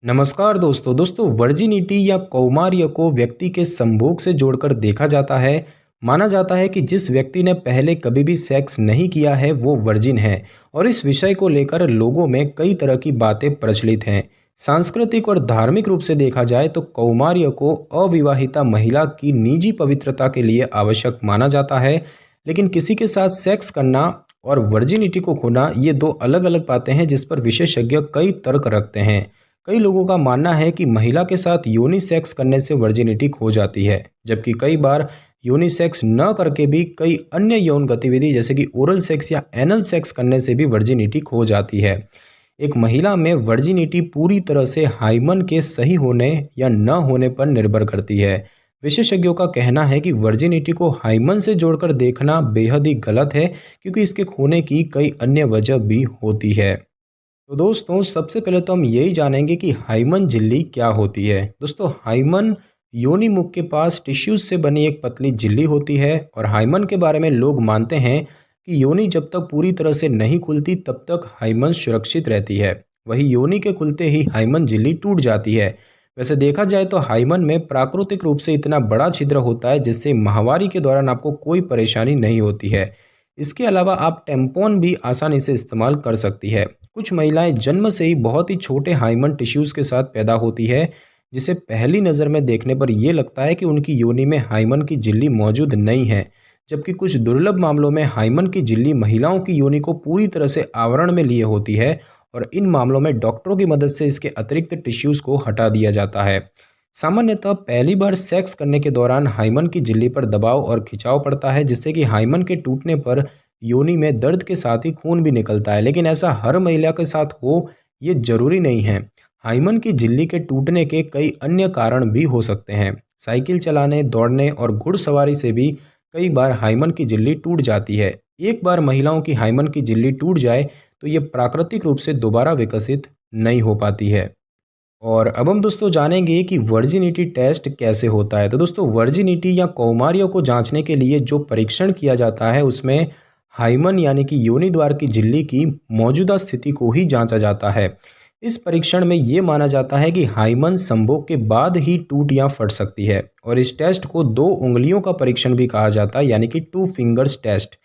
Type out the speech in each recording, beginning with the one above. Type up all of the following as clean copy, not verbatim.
नमस्कार दोस्तों वर्जिनिटी या कौमार्य को व्यक्ति के संभोग से जोड़कर देखा जाता है। माना जाता है कि जिस व्यक्ति ने पहले कभी भी सेक्स नहीं किया है वो वर्जिन है। और इस विषय को लेकर लोगों में कई तरह की बातें प्रचलित हैं। सांस्कृतिक और धार्मिक रूप से देखा जाए तो कौमार्य को अविवाहिता महिला की निजी पवित्रता के लिए आवश्यक माना जाता है। लेकिन किसी के साथ सेक्स करना और वर्जिनिटी को खोना ये दो अलग अलग बातें हैं, जिस पर विशेषज्ञ कई तर्क रखते हैं। कई लोगों का मानना है कि महिला के साथ योनि सेक्स करने से वर्जिनिटी खो जाती है, जबकि कई बार योनि सेक्स न करके भी कई अन्य यौन गतिविधि जैसे कि ओरल सेक्स या एनल सेक्स करने से भी वर्जिनिटी खो जाती है। एक महिला में वर्जिनिटी पूरी तरह से हाइमन के सही होने या न होने पर निर्भर करती है। विशेषज्ञों का कहना है कि वर्जिनिटी को हाइमन से जोड़कर देखना बेहद ही गलत है, क्योंकि इसके खोने की कई अन्य वजह भी होती है। तो दोस्तों सबसे पहले तो हम यही जानेंगे कि हाइमन झिल्ली क्या होती है। दोस्तों हाइमन योनि मुख के पास टिश्यूज से बनी एक पतली झिल्ली होती है। और हाइमन के बारे में लोग मानते हैं कि योनि जब तक पूरी तरह से नहीं खुलती तब तक हाइमन सुरक्षित रहती है। वही योनि के खुलते ही हाइमन झिल्ली टूट जाती है। वैसे देखा जाए तो हाइमन में प्राकृतिक रूप से इतना बड़ा छिद्र होता है जिससे माहवारी के दौरान आपको कोई परेशानी नहीं होती है। इसके अलावा आप टेम्पोन भी आसानी से इस्तेमाल कर सकती है। कुछ महिलाएं जन्म से ही बहुत ही छोटे हाइमन टिश्यूज़ के साथ पैदा होती है, जिसे पहली नज़र में देखने पर यह लगता है कि उनकी योनि में हाइमन की झिल्ली मौजूद नहीं है। जबकि कुछ दुर्लभ मामलों में हाइमन की झिल्ली महिलाओं की योनि को पूरी तरह से आवरण में लिए होती है, और इन मामलों में डॉक्टरों की मदद से इसके अतिरिक्त टिश्यूज़ को हटा दिया जाता है। सामान्यतः पहली बार सेक्स करने के दौरान हाइमन की झिल्ली पर दबाव और खिंचाव पड़ता है, जिससे कि हाइमन के टूटने पर योनि में दर्द के साथ ही खून भी निकलता है। लेकिन ऐसा हर महिला के साथ हो ये जरूरी नहीं है। हाइमन की झिल्ली के टूटने के कई अन्य कारण भी हो सकते हैं। साइकिल चलाने, दौड़ने और घुड़सवारी से भी कई बार हाइमन की झिल्ली टूट जाती है। एक बार महिलाओं की हाइमन की झिल्ली टूट जाए तो ये प्राकृतिक रूप से दोबारा विकसित नहीं हो पाती है। और अब हम दोस्तों जानेंगे कि वर्जिनिटी टेस्ट कैसे होता है। तो दोस्तों वर्जिनिटी या कौमार्य को जांचने के लिए जो परीक्षण किया जाता है उसमें हाइमन यानी कि योनि द्वार की झिल्ली की मौजूदा स्थिति को ही जांचा जाता है। इस परीक्षण में ये माना जाता है कि हाइमन संभोग के बाद ही टूट या फट सकती है। और इस टेस्ट को 2 उंगलियों का परीक्षण भी कहा जाता है, यानी कि 2 फिंगर्स टेस्ट।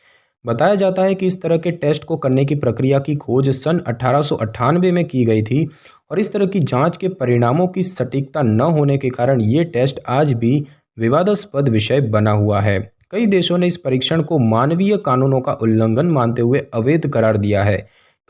बताया जाता है कि इस तरह के टेस्ट को करने की प्रक्रिया की खोज सन 1898 में की गई थी। और इस तरह की जांच के परिणामों की सटीकता न होने के कारण ये टेस्ट आज भी विवादास्पद विषय बना हुआ है। कई देशों ने इस परीक्षण को मानवीय कानूनों का उल्लंघन मानते हुए अवैध करार दिया है।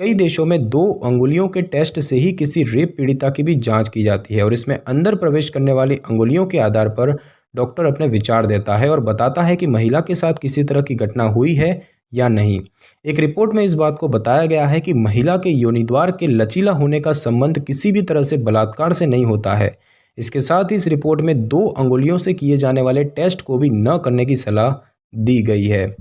कई देशों में 2 अंगुलियों के टेस्ट से ही किसी रेप पीड़िता की भी जांच की जाती है, और इसमें अंदर प्रवेश करने वाली अंगुलियों के आधार पर डॉक्टर अपने विचार देता है और बताता है कि महिला के साथ किसी तरह की घटना हुई है या नहीं। एक रिपोर्ट में इस बात को बताया गया है कि महिला के योनिद्वार के लचीला होने का संबंध किसी भी तरह से बलात्कार से नहीं होता है। इसके साथ ही इस रिपोर्ट में 2 अंगुलियों से किए जाने वाले टेस्ट को भी न करने की सलाह दी गई है।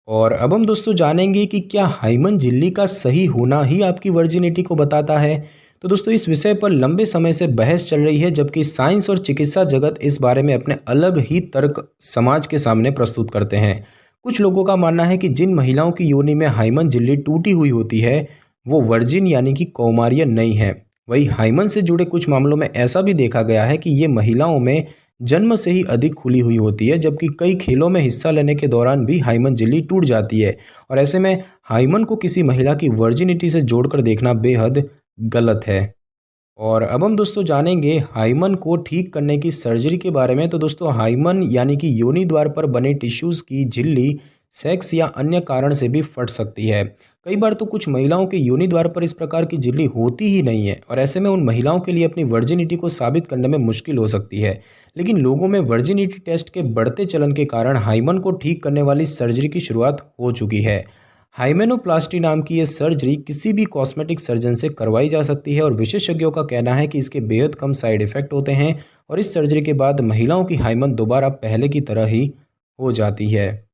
और अब हम दोस्तों जानेंगे कि क्या हाइमन झिल्ली का सही होना ही आपकी वर्जिनिटी को बताता है। तो दोस्तों इस विषय पर लंबे समय से बहस चल रही है, जबकि साइंस और चिकित्सा जगत इस बारे में अपने अलग ही तर्क समाज के सामने प्रस्तुत करते हैं। कुछ लोगों का मानना है कि जिन महिलाओं की योनि में हाइमन झिल्ली टूटी हुई होती है वो वर्जिन यानी कि कौमार्य नहीं है। वही हाइमन से जुड़े कुछ मामलों में ऐसा भी देखा गया है कि ये महिलाओं में जन्म से ही अधिक खुली हुई होती है, जबकि कई खेलों में हिस्सा लेने के दौरान भी हाइमन झिल्ली टूट जाती है। और ऐसे में हाइमन को किसी महिला की वर्जिनिटी से जोड़कर देखना बेहद गलत है। और अब हम दोस्तों जानेंगे हाइमन को ठीक करने की सर्जरी के बारे में। तो दोस्तों हाइमन यानी कि योनि द्वार पर बने टिश्यूज़ की झिल्ली सेक्स या अन्य कारण से भी फट सकती है। कई बार तो कुछ महिलाओं के योनि द्वार पर इस प्रकार की झिल्ली होती ही नहीं है, और ऐसे में उन महिलाओं के लिए अपनी वर्जिनिटी को साबित करने में मुश्किल हो सकती है। लेकिन लोगों में वर्जिनिटी टेस्ट के बढ़ते चलन के कारण हाइमन को ठीक करने वाली सर्जरी की शुरुआत हो चुकी है। हाइमेनोप्लास्टी नाम की ये सर्जरी किसी भी कॉस्मेटिक सर्जन से करवाई जा सकती है, और विशेषज्ञों का कहना है कि इसके बेहद कम साइड इफ़ेक्ट होते हैं, और इस सर्जरी के बाद महिलाओं की हाइमन दोबारा पहले की तरह ही हो जाती है।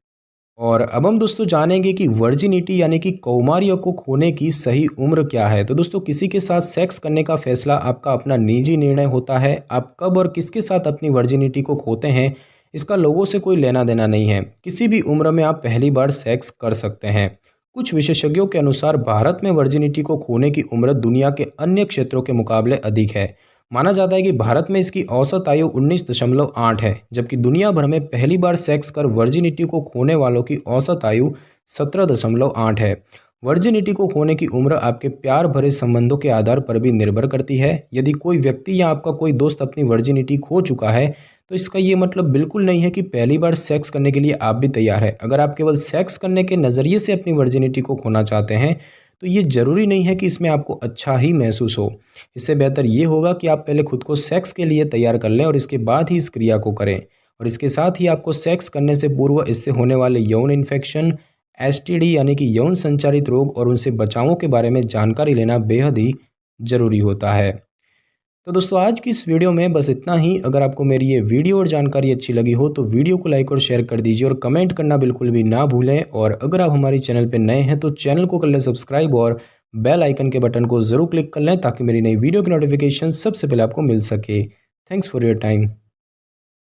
और अब हम दोस्तों जानेंगे कि वर्जिनिटी यानी कि कौमार्य को खोने की सही उम्र क्या है। तो दोस्तों किसी के साथ सेक्स करने का फैसला आपका अपना निजी निर्णय होता है। आप कब और किसके साथ अपनी वर्जिनिटी को खोते हैं इसका लोगों से कोई लेना देना नहीं है। किसी भी उम्र में आप पहली बार सेक्स कर सकते हैं। कुछ विशेषज्ञों के अनुसार भारत में वर्जिनिटी को खोने की उम्र दुनिया के अन्य क्षेत्रों के मुकाबले अधिक है। माना जाता है कि भारत में इसकी औसत आयु 19.8 है, जबकि दुनिया भर में पहली बार सेक्स कर वर्जिनिटी को खोने वालों की औसत आयु 17.8 है। वर्जिनिटी को खोने की उम्र आपके प्यार भरे संबंधों के आधार पर भी निर्भर करती है। यदि कोई व्यक्ति या आपका कोई दोस्त अपनी वर्जिनिटी खो चुका है तो इसका ये मतलब बिल्कुल नहीं है कि पहली बार सेक्स करने के लिए आप भी तैयार हैं। अगर आप केवल सेक्स करने के नज़रिए से अपनी वर्जिनिटी को खोना चाहते हैं तो ये ज़रूरी नहीं है कि इसमें आपको अच्छा ही महसूस हो। इससे बेहतर ये होगा कि आप पहले खुद को सेक्स के लिए तैयार कर लें और इसके बाद ही इस क्रिया को करें। और इसके साथ ही आपको सेक्स करने से पूर्व इससे होने वाले यौन इन्फेक्शन, एसटीडी यानी कि यौन संचारित रोग और उनसे बचावों के बारे में जानकारी लेना बेहद ही ज़रूरी होता है। तो दोस्तों आज की इस वीडियो में बस इतना ही। अगर आपको मेरी ये वीडियो और जानकारी अच्छी लगी हो तो वीडियो को लाइक और शेयर कर दीजिए और कमेंट करना बिल्कुल भी ना भूलें। और अगर आप हमारी चैनल पर नए हैं तो चैनल को कर लें सब्सक्राइब और बेल आइकन के बटन को ज़रूर क्लिक कर लें ताकि मेरी नई वीडियो की नोटिफिकेशन सबसे पहले आपको मिल सके। Thanks for your time.